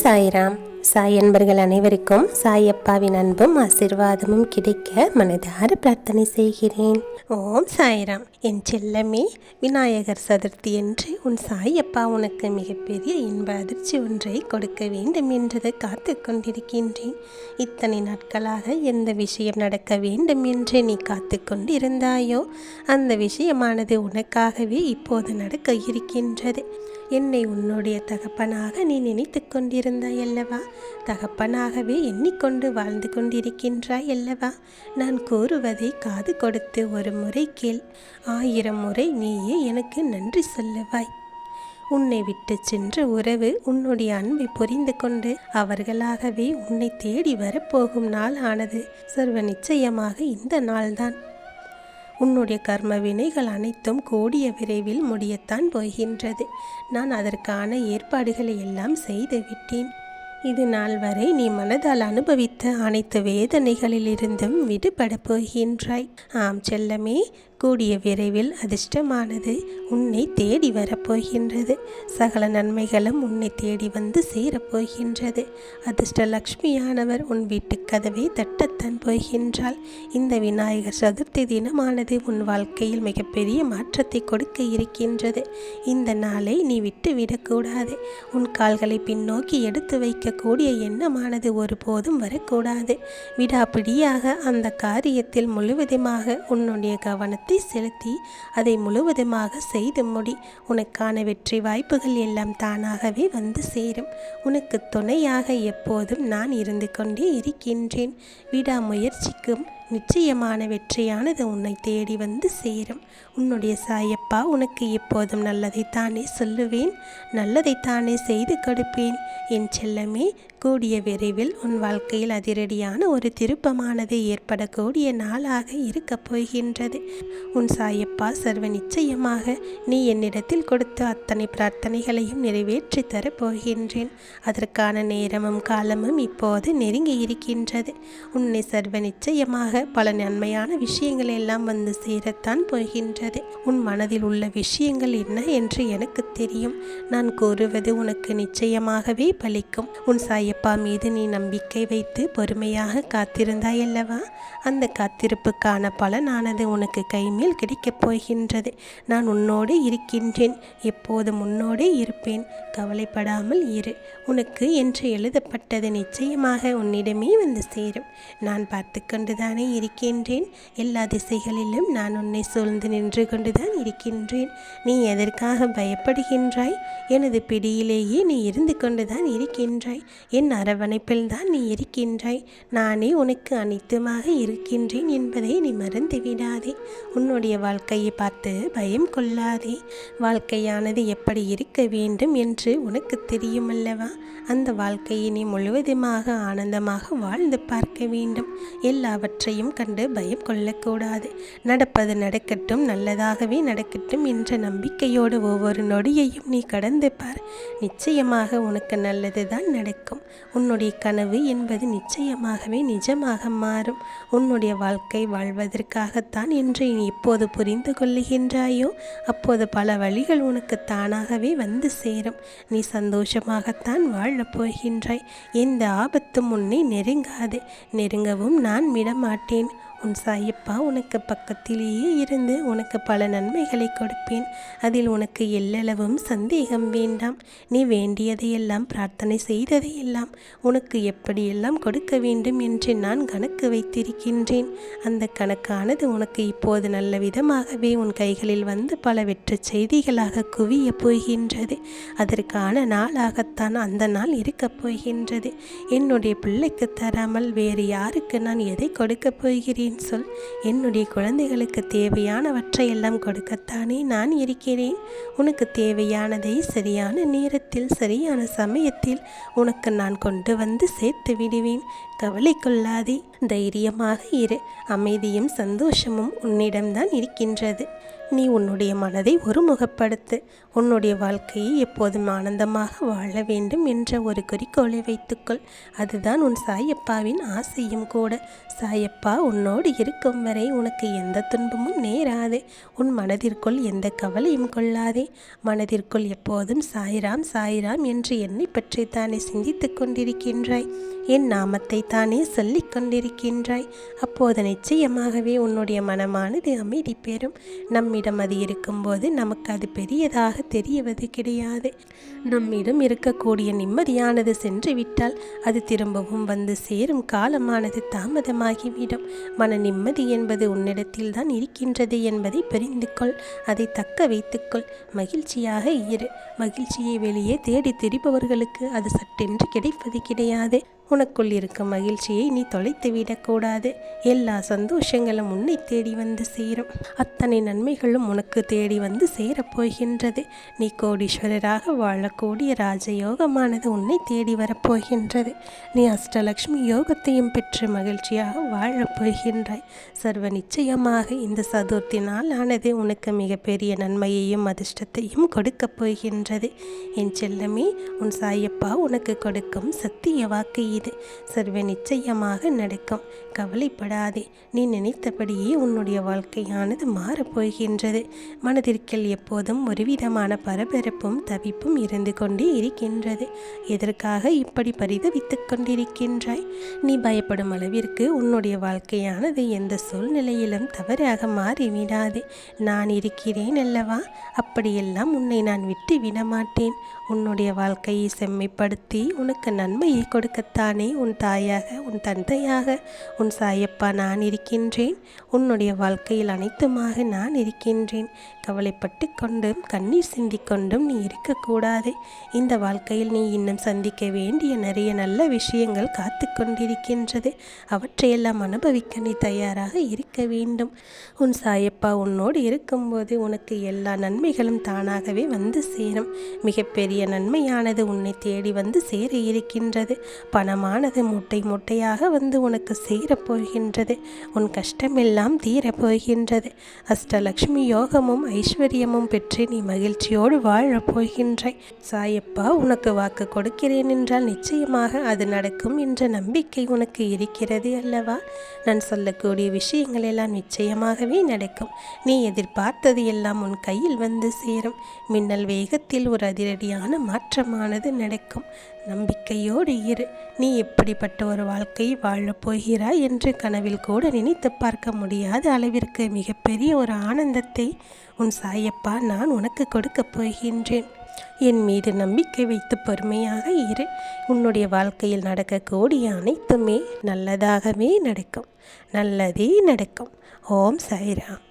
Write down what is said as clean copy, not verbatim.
சாய்ராம். சாய் அன்பர்கள் அனைவருக்கும் சாயப்பாவின் அன்பும் ஆசீர்வாதமும் கிடைக்க மனதார பிரார்த்தனை செய்கிறேன். ஓம் சாய்ராம். என் செல்லமே, விநாயகர் சதுர்த்தி என்று உன் சாயப்பா உனக்கு மிகப்பெரிய இன்ப அதிர்ச்சி ஒன்றை கொடுக்க வேண்டும் என்றது காத்து கொண்டிருக்கின்றேன். இத்தனை நாட்களாக எந்த விஷயம் நடக்க வேண்டும் என்று நீ காத்து கொண்டிருந்தாயோ அந்த விஷயமானது உனக்காகவே இப்போது நடக்க இருக்கின்றது. என்னை உன்னுடைய தகப்பனாக நீ நினைத்து கொண்டிருந்தாய் அல்லவா? தகப்பனாகவே எண்ணிக்கொண்டு வாழ்ந்து கொண்டிருக்கின்றாய் அல்லவா? நான் கூறுவதை காது கொடுத்து ஒரு முறை கேள். 1000 முறை நீயே எனக்கு நன்றி சொல்லுவாய். உன்னை விட்டு சென்ற உறவு உன்னுடைய அன்பை புரிந்து கொண்டு அவர்களாகவே உன்னை தேடி வரப்போகும் நாள் ஆனது. சர்வ நிச்சயமாக இந்த நாள்தான். உன்னுடைய கர்ம வினைகள் அனைத்தும் கூடிய விரைவில் முடியத்தான் போகின்றது. நான் அதற்கான ஏற்பாடுகளை எல்லாம் செய்து விட்டேன். இது நாள் வரை நீ மனதால் அனுபவித்த அனைத்து வேதனைகளிலிருந்தும் விடுபட போகின்றாய். ஆம் செல்லமே, கூடிய விரைவில் அதிர்ஷ்டமானது உன்னை தேடி வரப்போகின்றது. சகல நன்மைகளும் உன்னை தேடி வந்து சேரப்போகின்றது. அதிர்ஷ்ட லக்ஷ்மியானவர் உன் வீட்டு கதவை தட்டத்தான் போகின்றாள். இந்த விநாயகர் சதுர்த்தி தினமானது உன் வாழ்க்கையில் மிகப்பெரிய மாற்றத்தை கொடுக்க இருக்கின்றது. இந்த நாளை நீ விட்டு விடக்கூடாது. உன் கால்களை பின்னோக்கி எடுத்து வைக்கக்கூடிய எண்ணமானது ஒருபோதும் வரக்கூடாது. விடாப்பிடியாக அந்த காரியத்தில் முழுவதுமாக உன்னுடைய கவனத்தை செலுத்தி அதை முழுவதுமாக செய்து முடி. உனக்கான வெற்றி வாய்ப்புகள் எல்லாம் தானாகவே வந்து சேரும். உனக்கு துணையாக எப்போதும் நான் இருந்து கொண்டே இருக்கின்றேன். விடாமுயற்சிக்கும் நிச்சயமான வெற்றியானது உன்னை தேடி வந்து சேரும். உன்னுடைய சாயப்பா உனக்கு எப்போதும் நல்லதைத்தானே சொல்லுவேன், நல்லதைத்தானே செய்து கொடுப்பேன். என் செல்லமே, கூடிய விரைவில் உன் வாழ்க்கையில் அதிரடியான ஒரு திருப்பமானது ஏற்படக்கூடிய நாளாக இருக்கப் போகின்றது. உன் சாயப்பா சர்வ நிச்சயமாக நீ என்னிடத்தில் கொடுத்த அத்தனை பிரார்த்தனைகளையும் நிறைவேற்றி தரப்போகின்றேன். அதற்கான நேரமும் காலமும் இப்போது நெருங்கி இருக்கின்றது. உன்னை சர்வ நிச்சயமாக பல நன்மையான விஷயங்கள் எல்லாம் வந்து சேரத்தான் போகின்றது. உன் மனதில் உள்ள விஷயங்கள் என்ன என்று எனக்கு தெரியும். நான் கூறுவது உனக்கு நிச்சயமாகவே பலிக்கும். உன் சாயப்பா மீது நீ நம்பிக்கை வைத்து பொறுமையாக காத்திருந்தாய் அல்லவா? அந்த காத்திருப்புக்கான பலனானது உனக்கு கைமேல் கிடைக்கப் போகின்றது. நான் உன்னோடு இருக்கின்றேன், எப்போதும் உன்னோடே இருப்பேன். கவலைப்படாமல் இரு. உனக்கு என்று எழுதப்பட்டது நிச்சயமாக உன்னிடமே வந்து சேரும். நான் பார்த்து கொண்டுதானே இருக்கின்றேன். எல்லா திசைகளிலும் நான் உன்னை சூழ்ந்து நின்று கொண்டுதான் இருக்கின்றேன். நீ எதற்காக பயப்படுகின்றாய்? எனது பிடியிலேயே நீ இருந்து கொண்டுதான் இருக்கின்றாய். என் அரவணைப்பில் தான் நீ இருக்கின்றாய். நானே உனக்கு அனைத்துமாக இருக்கின்றேன் என்பதை நீ மறந்து விடாதே. உன்னுடைய வாழ்க்கையை பார்த்து பயம் கொள்ளாதே. வாழ்க்கையானது எப்படி இருக்க வேண்டும் என்று உனக்கு தெரியும் அல்லவா? அந்த வாழ்க்கையை நீ முழுவதுமாக ஆனந்தமாக வாழ்ந்து பார்க்க வேண்டும். எல்லாவற்றையும் கண்டு பயம் கொள்ளக்கூடாது. நடப்பது நடக்கட்டும், நல்லதாகவே நடக்கட்டும் என்ற நம்பிக்கையோடு ஒவ்வொரு நொடியையும் நீ கடந்து பார். நிச்சயமாக உனக்கு நல்லது தான் நடக்கும். உன்னுடைய கனவு என்பது நிச்சயமாகவே நிஜமாக மாறும். உன்னுடைய வாழ்க்கை வாழ்வதற்காகத்தான் என்று நீ எப்போது புரிந்து கொள்ளுகின்றாயோ அப்போது பல வழிகள் உனக்கு தானாகவே வந்து சேரும். நீ சந்தோஷமாகத்தான் வாழப் போகின்றாய். எந்த ஆபத்தும் உன்னை நெருங்காது. நெருங்கவும் நான் விடமாட்டேன். உன் சாயப்பா உனக்கு பக்கத்திலேயே இருந்து உனக்கு பல நன்மைகளை கொடுப்பேன். அதில் உனக்கு எல்லளவும் சந்தேகம் வேண்டாம். நீ வேண்டியதையெல்லாம் பிரார்த்தனை செய்ததையெல்லாம் உனக்கு எப்படியெல்லாம் கொடுக்க வேண்டும் என்று நான் கணக்கு வைத்திருக்கின்றேன். அந்த கணக்கானது உனக்கு இப்போது நல்ல விதமாகவே உன் கைகளில் வந்து பல வெற்றி செய்திகளாக குவிய போகின்றது. அதற்கான நாளாகத்தான் அந்த நாள் இருக்கப் போகின்றது. என்னுடைய பிள்ளைக்கு தராமல் வேறு யாருக்கு நான் எதை கொடுக்கப் போகிறேன் சொல். என்னுடைய குழந்தைகளுக்கு தேவையானவற்றையெல்லாம் கொடுக்கத்தானே நான் இருக்கிறேன். உனக்கு தேவையானதை சரியான நேரத்தில் சரியான சமயத்தில் உனக்கு நான் கொண்டு வந்து சேர்த்து விடுவேன். கவலை கொள்ளாதே, தைரியமாக இரு. அமைதியும் சந்தோஷமும் உன்னிடம்தான் இருக்கின்றது. நீ உன்னுடைய மனதை ஒருமுகப்படுத்து. உன்னுடைய வாழ்க்கையை எப்போதும் ஆனந்தமாக வாழ வேண்டும் என்ற ஒரு குறிக்கோளை வைத்துக்கொள். அதுதான் உன் சாயப்பாவின் ஆசையும் கூட. சாயப்பா உன்னோடு இருக்கும் வரை உனக்கு எந்த துன்பமும் நேராது. உன் மனதிற்குள் எந்த கவலையும் கொள்ளாதே. மனதிற்குள் எப்போதும் சாய்ராம் சாய்ராம் என்று என்னை பற்றி தானே சிந்தித்து கொண்டிருக்கின்றாய். என் நாமத்தை தானே சொல்லிக் கொண்டிருக்கின்றாய். அப்போது நிச்சயமாகவே உன்னுடைய மனமானது அமைதி பெறும். நம்மிடம் அது இருக்கும்போது நமக்கு அது பெரியதாக தெரிவது கிடையாது. நம்மிடம் இருக்கக்கூடிய நிம்மதியானது சென்று விட்டால் அது திரும்பவும் வந்து சேரும் காலமானது தாமதமாகிவிடும். மன நிம்மதி என்பது உன்னிடத்தில் தான் இருக்கின்றது என்பதை புரிந்து கொள். அதை தக்க வைத்துக்கொள். மகிழ்ச்சியாக இரு. மகிழ்ச்சியை வெளியே தேடி திரிபவர்களுக்கு அது சட்டென்று கிடைப்பது கிடையாது. உனக்குள் இருக்கும் மகிழ்ச்சியை நீ தொலைத்து விடக்கூடாது. எல்லா சந்தோஷங்களும் உன்னை தேடி வந்து சேரும். அத்தனை நன்மைகளும் உனக்கு தேடி வந்து சேரப்போகின்றது. நீ கோடீஸ்வரராக வாழக்கூடிய ராஜயோகமானது உன்னை தேடி வரப்போகின்றது. நீ அஷ்டலக்ஷ்மி யோகத்தையும் பெற்று மகிழ்ச்சியாக வாழப்போகின்றாய். சர்வ நிச்சயமாக இந்த சதுர்த்தி நாளானது உனக்கு மிகப்பெரிய நன்மையையும் அதிர்ஷ்டத்தையும் கொடுக்கப் போகின்றது. என் செல்லமே, உன் சாயப்பா உனக்கு கொடுக்கும் சத்திய வாக்கு இது. சர்வ நிச்சயமாக நடக்கும். கவலைப்படாதே. நீ நினைத்தபடியே உன்னுடைய வாழ்க்கையானது மாறப்போகின்றது. மனதிற்குள் எப்போதும் ஒருவிதமான பரபரப்பும் தவிப்பும் இருந்து கொண்டே இருக்கின்றது. எதற்காக இப்படி பரிதவித்துக் கொண்டிருக்கின்றாய்? நீ பயப்படும் அளவிற்கு உன்னுடைய வாழ்க்கையானது எந்த சூழ்நிலையிலும் தவறாக மாறிவிடாது. நான் இருக்கிறேன் அல்லவா? அப்படியெல்லாம் உன்னை நான் விட்டு விடமாட்டேன். உன்னுடைய வாழ்க்கையை செம்மைப்படுத்தி உனக்கு நன்மையை கொடுக்கத்தானே உன் தாயாக, உன் தந்தையாக, உன் சாயப்பா நான் இருக்கின்றேன். உன்னுடைய வாழ்க்கையில் அனைத்துமாக நான் இருக்கின்றேன். கவலைப்பட்டு கொண்டும் கண்ணீர் சிந்திக்கொண்டும் நீ இருக்கக்கூடாது. இந்த வாழ்க்கையில் நீ இன்னும் சந்திக்க வேண்டிய நிறைய நல்ல விஷயங்கள் காத்து கொண்டிருக்கின்றது. அவற்றையெல்லாம் அனுபவிக்க நீ தயாராக இருக்க வேண்டும். உன் சாயப்பா உன்னோடு இருக்கும்போது உனக்கு எல்லா நன்மைகளும் தானாகவே வந்து சேரும். மிகப்பெரிய நன்மையானது உன்னை தேடி வந்து சேர இருக்கின்றது. பணமானது மூட்டை மூட்டையாக வந்து உனக்கு சேரப்போகின்றது. உன் கஷ்டமெல்லாம் தீரப்போகின்றது. அஷ்டலக்ஷ்மி யோகமும் ஐஸ்வர்யமும் பெற்று நீ மகிழ்ச்சியோடு வாழப் போகின்றாய். சாயப்பா உனக்கு வாக்கு கொடுக்கிறேன் என்றால் நிச்சயமாக அது நடக்கும் என்ற நம்பிக்கை உனக்கு இருக்கிறது அல்லவா? நான் சொல்லக்கூடிய விஷயங்கள் எல்லாம் நிச்சயமாகவே நடக்கும். நீ எதிர்பார்த்தது எல்லாம் உன் கையில் வந்து சேரும். மின்னல் வேகத்தில் ஒரு அதிரடியான மாற்றமானது நடக்கும். நம்பிக்கையோடு இரு. நீ எப்படிப்பட்ட ஒரு வாழ்க்கையை வாழப் போகிறாய் என்று கனவில் கூட நினைத்து பார்க்க முடியாத அளவிற்கு மிகப்பெரிய ஒரு ஆனந்தத்தை உன் சாயப்பா நான் உனக்கு கொடுக்கப் போகின்றேன். என் மீது நம்பிக்கை வைத்து பொறுமையாக இரு. உன்னுடைய வாழ்க்கையில் நடக்கக்கூடிய அனைத்துமே நல்லதாகவே நடக்கும். நல்லதே நடக்கும். ஓம் சாய்ராம்.